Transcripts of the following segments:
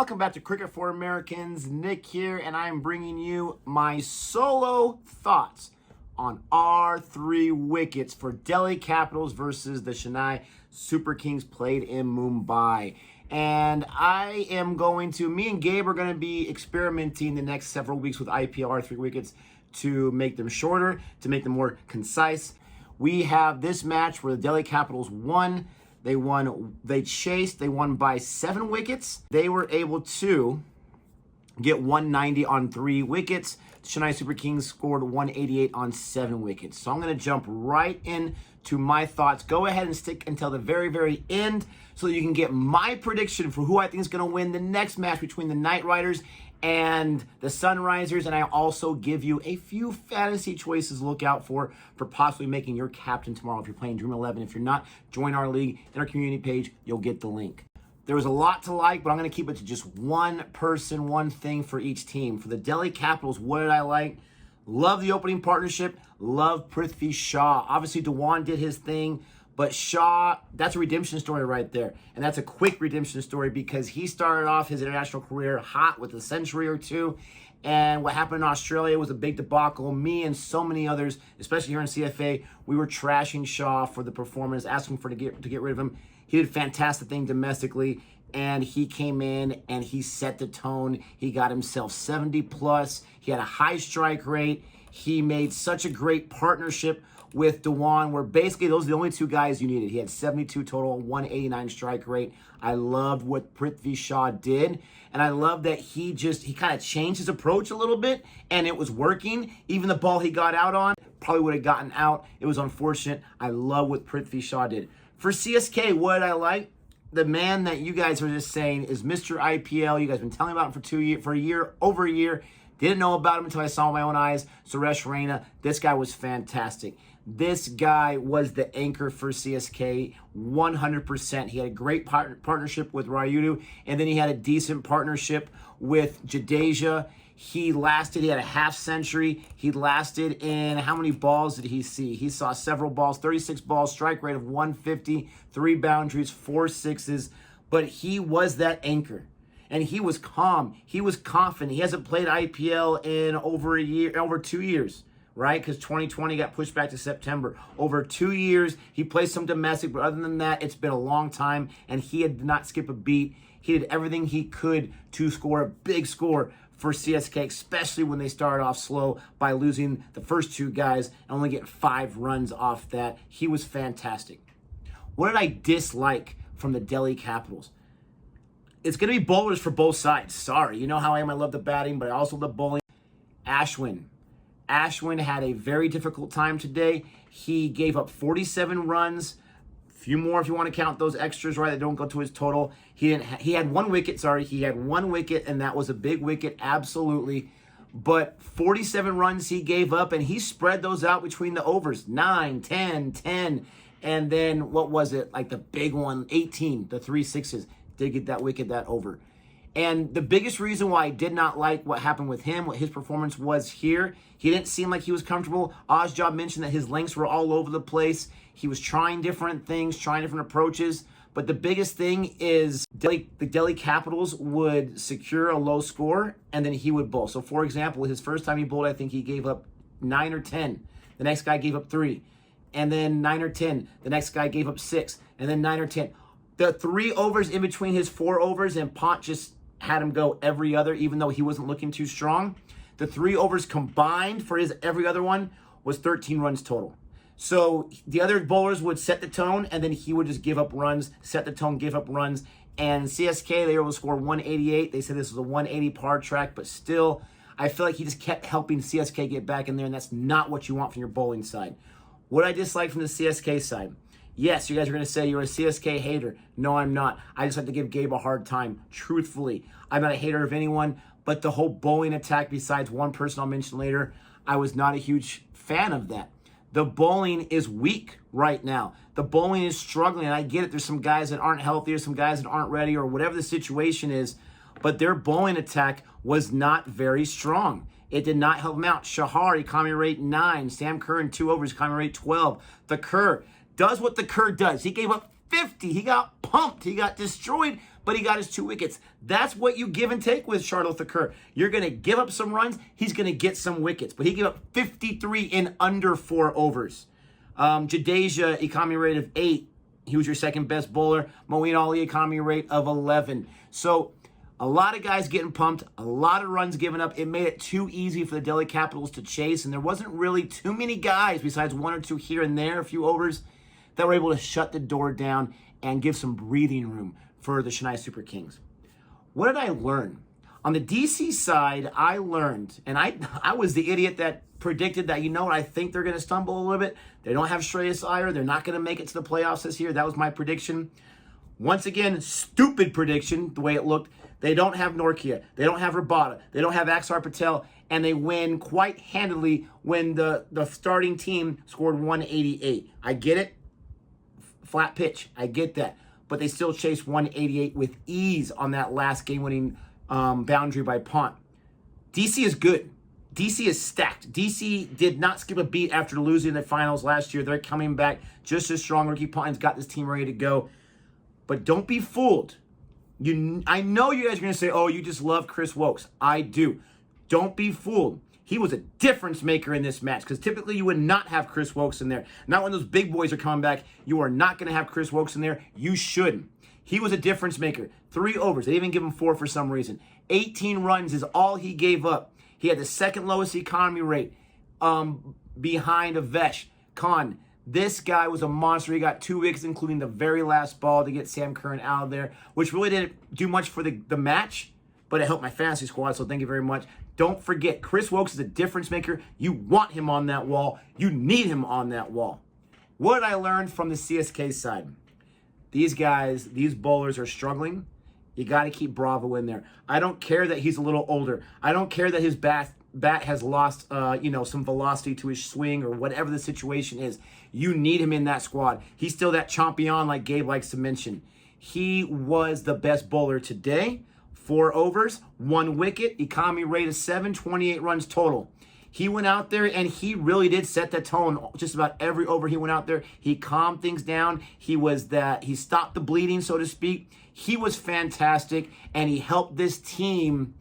Welcome back to Cricket for Americans. Nick here, and I'm bringing you my solo thoughts on our 3 wickets for Delhi Capitals versus the Chennai Super Kings played in Mumbai. And me and Gabe are going to be experimenting the next several weeks with IPL 3 wickets to make them shorter, to make them more concise. We have this match where the Delhi Capitals won. They won by 7 wickets. They were able to get 190 on 3 wickets. The Chennai Super Kings scored 188 on 7 wickets. So I'm going to jump right into my thoughts. Go ahead and stick until the very, very end so that you can get my prediction for who I think is going to win the next match between the Knight Riders and the Sunrisers, and I also give you a few fantasy choices to look out for possibly making your captain tomorrow if you're playing Dream 11. If you're not, join our league in our community page. You'll get the link. There was a lot to like, but I'm going to keep it to just one person, one thing for each team. For the Delhi Capitals, what did I like? Love the opening partnership. Love Prithvi Shaw. Obviously, Dewan did his thing. But Shaw, that's a redemption story right there. And that's a quick redemption story because he started off his international career hot with a century or 2. And what happened in Australia was a big debacle. Me and so many others, especially here in CFA, we were trashing Shaw for the performance, asking to get rid of him. He did a fantastic thing domestically. And he came in and he set the tone. He got himself 70 plus. He had a high strike rate. He made such a great partnership with Dewan, where basically those are the only 2 guys you needed. He had 72 total, 189 strike rate. I loved what Prithvi Shaw did, and I love that he kind of changed his approach a little bit, and it was working. Even the ball he got out on probably would have gotten out. It was unfortunate. I love what Prithvi Shaw did. For CSK, what did I like? The man that you guys were just saying is Mr. IPL. You guys have been telling me about him for over a year. Didn't know about him until I saw with my own eyes. Suresh Raina, this guy was fantastic. This guy was the anchor for CSK 100%. He had a great partnership with Rayudu, and then he had a decent partnership with Jadeja. He had a half century. He lasted in, how many balls did he see? He saw several balls, 36 balls, strike rate of 150, 3 boundaries, 4 sixes, but he was that anchor. And he was calm. He was confident. He hasn't played IPL in over 2 years, right? Because 2020 got pushed back to September. Over 2 years, he played some domestic, but other than that, it's been a long time, and he did not skip a beat. He did everything he could to score a big score for CSK, especially when they started off slow by losing the first 2 guys and only getting 5 runs off that. He was fantastic. What did I dislike from the Delhi Capitals? It's going to be bowlers for both sides. Sorry. You know how I am. I love the batting, but I also love bowling. Ashwin had a very difficult time today. He gave up 47 runs. A few more if you want to count those extras, right, that don't go to his total. He had 1 wicket, He had 1 wicket, and that was a big wicket, absolutely. But 47 runs he gave up, and he spread those out between the overs. 9, 10, 10. And then, what was it? Like the big one, 18, the 3 sixes. Did get that wicket, that over. And the biggest reason why I did not like what happened with him, what his performance was here, he didn't seem like he was comfortable. Ozjob mentioned that his lengths were all over the place. He was trying different things, trying different approaches. But the biggest thing is the Delhi Capitals would secure a low score, and then he would bowl. So, for example, his first time he bowled, I think he gave up 9 or 10. The next guy gave up 3. And then 9 or 10. The next guy gave up 6. And then 9 or 10. The 3 overs in between his 4 overs, and Pont just had him go every other, even though he wasn't looking too strong. The 3 overs combined for his every other one was 13 runs total. So the other bowlers would set the tone, and then he would just give up runs, set the tone, give up runs. And CSK, they were able to score 188. They said this was a 180 par track, but still, I feel like he just kept helping CSK get back in there, and that's not what you want from your bowling side. What I dislike from the CSK side, yes, you guys are going to say you're a CSK hater. No, I'm not. I just like to give Gabe a hard time. Truthfully, I'm not a hater of anyone, but the whole bowling attack, besides one person I'll mention later, I was not a huge fan of that. The bowling is weak right now. The bowling is struggling, and I get it. There's some guys that aren't healthy, or some guys that aren't ready, or whatever the situation is, but their bowling attack was not very strong. It did not help him out. Shahar, economy rate 9. Sam Kerr in 2 overs, economy rate 12. The Kerr does what the Kerr does. He gave up 50. He got pumped. He got destroyed but he got his 2 wickets. That's what you give and take with Shardul Thakur. You're going to give up some runs, he's going to get some wickets. But he gave up 53 in under 4 overs. Jadeja, economy rate of 8. He was your second best bowler. Moeen Ali, economy rate of 11. So a lot of guys getting pumped, a lot of runs given up. It made it too easy for the Delhi Capitals to chase, and there wasn't really too many guys, besides 1 or 2 here and there, a few overs, that were able to shut the door down and give some breathing room for the Chennai Super Kings. What did I learn? On the DC side, I learned, and I was the idiot that predicted that, I think they're going to stumble a little bit. They don't have Shreyas Iyer. They're not going to make it to the playoffs this year. That was my prediction. Once again, stupid prediction, the way it looked. They don't have Nortje. They don't have Rabada. They don't have Axar Patel. And they win quite handily when the starting team scored 188. I get it. Flat pitch. I get that. But they still chased 188 with ease on that last game-winning boundary by Pont. DC is good. DC is stacked. DC did not skip a beat after losing the finals last year. They're coming back just as strong. Ricky Ponting's got this team ready to go. But don't be fooled. I know you guys are going to say, oh, you just love Chris Wokes. I do. Don't be fooled. He was a difference maker in this match, because typically you would not have Chris Wokes in there. Not when those big boys are coming back. You are not going to have Chris Wokes in there. You shouldn't. He was a difference maker. 3 overs. They even give him 4 for some reason. 18 runs is all he gave up. He had the second lowest economy rate behind Avesh Khan. This guy was a monster. He got 2 wickets, including the very last ball to get Sam Curran out of there, which really didn't do much for the match, but it helped my fantasy squad, so thank you very much. Don't forget, Chris Wokes is a difference maker. You want him on that wall. You need him on that wall. What did I learn from the CSK side? These guys, these bowlers are struggling. You got to keep Bravo in there. I don't care that he's a little older. I don't care that his bat has lost, some velocity to his swing or whatever the situation is. You need him in that squad. He's still that champion, like Gabe likes to mention. He was the best bowler today. 4 overs, 1 wicket, economy rate of 7, 28 runs total. He went out there and he really did set the tone. Just about every over he went out there, he calmed things down. He stopped the bleeding, so to speak. He was fantastic, and he helped this team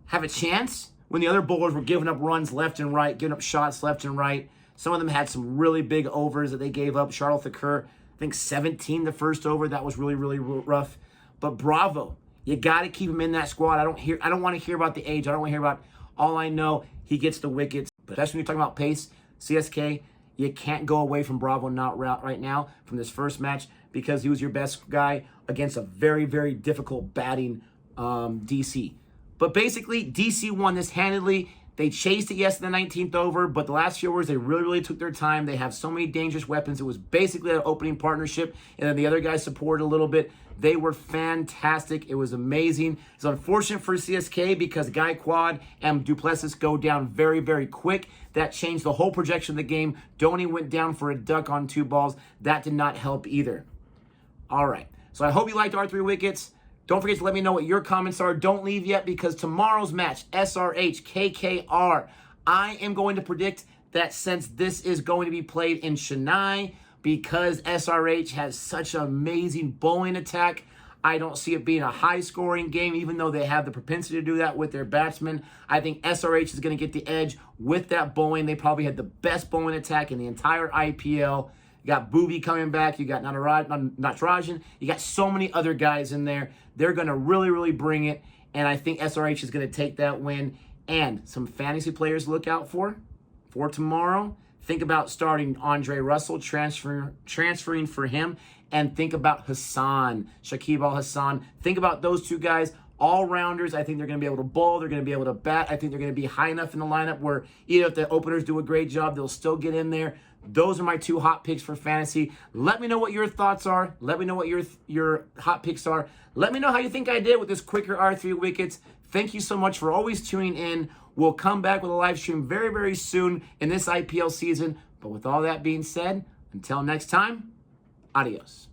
have a chance when the other bowlers were giving up runs left and right, giving up shots left and right. Some of them had some really big overs that they gave up. Shardul Thakur, I think 17 the first over. That was really, really rough. But Bravo, you got to keep him in that squad. I don't want to hear about the age. I don't want to hear about, all I know, he gets the wickets. But especially when you're talking about pace, CSK, you can't go away from Bravo not right now from this first match, because he was your best guy against a very, very difficult batting DC. But basically, DC won this handedly. They chased it, yes, in the 19th over, but the last few overs, they really, really took their time. They have so many dangerous weapons. It was basically an opening partnership, and then the other guys supported a little bit. They were fantastic. It was amazing. It's unfortunate for CSK because Gaikwad and Duplessis go down very, very quick. That changed the whole projection of the game. Dhoni went down for a duck on 2 balls. That did not help either. All right, so I hope you liked our 3 wickets. Don't forget to let me know what your comments are. Don't leave yet, because tomorrow's match, SRH, KKR, I am going to predict that since this is going to be played in Chennai, because SRH has such an amazing bowling attack, I don't see it being a high-scoring game, even though they have the propensity to do that with their batsmen. I think SRH is going to get the edge with that bowling. They probably had the best bowling attack in the entire IPL. You got Booby coming back. You got Natarajan. You got so many other guys in there. They're going to really, really bring it. And I think SRH is going to take that win. And some fantasy players to look out for tomorrow. Think about starting Andre Russell, transferring for him. And think about Hassan, Shakib Al-Hassan. Think about those 2 guys. All-rounders. I think they're going to be able to bowl. They're going to be able to bat. I think they're going to be high enough in the lineup where even if the openers do a great job, they'll still get in there. Those are my 2 hot picks for fantasy. Let me know what your thoughts are. Let me know what your hot picks are. Let me know how you think I did with this quicker R3 wickets. Thank you so much for always tuning in. We'll come back with a live stream very, very soon in this IPL season. But with all that being said, until next time, adios.